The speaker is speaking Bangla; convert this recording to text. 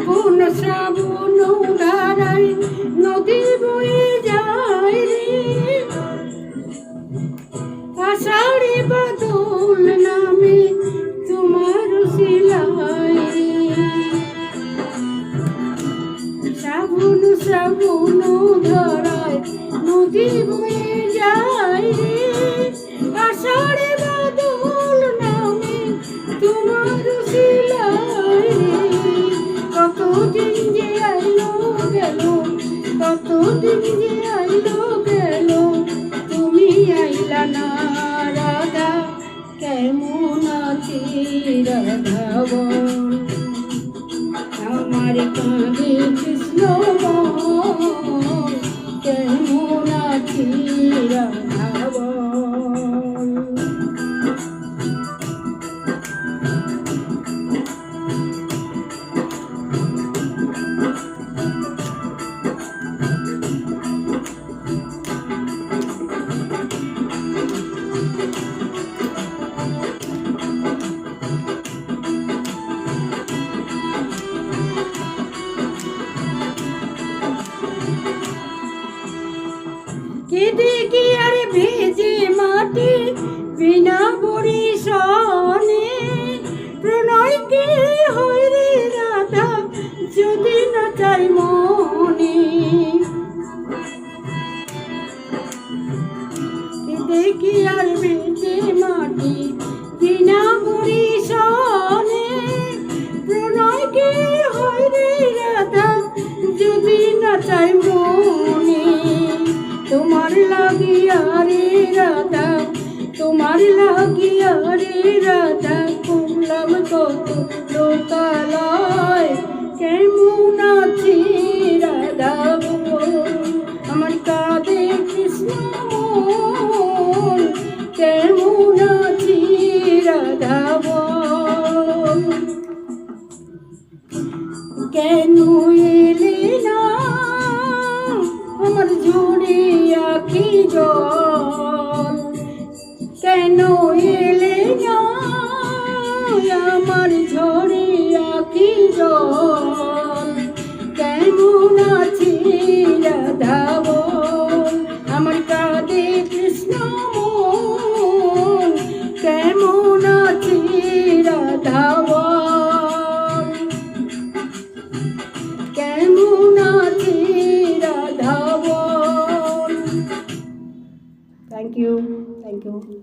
শ্রাবণ শ্রাবণ ধারায় নদী বয়ে যায় রে, আষাঢ়ে বাদল নামে তোমার শিলায় রে। শ্রাবণ শ্রাবণ ধারায় নদী বয়ে যায় রে, আষাঢ়ে বাদল নামে তোমার শিলায় রে। কতদিন যে আইলো গেল, কতদিন যে আইলো গেল, তুমি আইলা না রাধা, কেমন আছি রাধা বল। আমার কাঁধে কৃষ্ণ বল, কেমন আছি রাধা বল। কেঁদে কি আর ভেজে মাটি বিনা বরিশনে, প্রণয় কি হয় রে রাধা যদি না চাই মনে। কেঁদে কি আর ভেজে মাটি বিনা বরিশনে, প্রণয় কি হয় রে রাধা যদি না চাই মনে। তোমার লাগিয়া রে রাধা, তোমার লাগিয়া রে রাধা, করলাম কত লোকালয়, কেমন আছি রাধা বল। আমার কাঁধে কৃষ্ণ মন, কেমন আছি রাধা বল। কেন এলে না আমার ঝরে আখি জল, কেন এলে না আমার ঝরে আখি জল, কেমন আছি রাধা বল। আমার কাঁধে কৃষ্ণ মন, কেমন আছি রাধা বল, কেমন আছি রাধা বল। Thank you.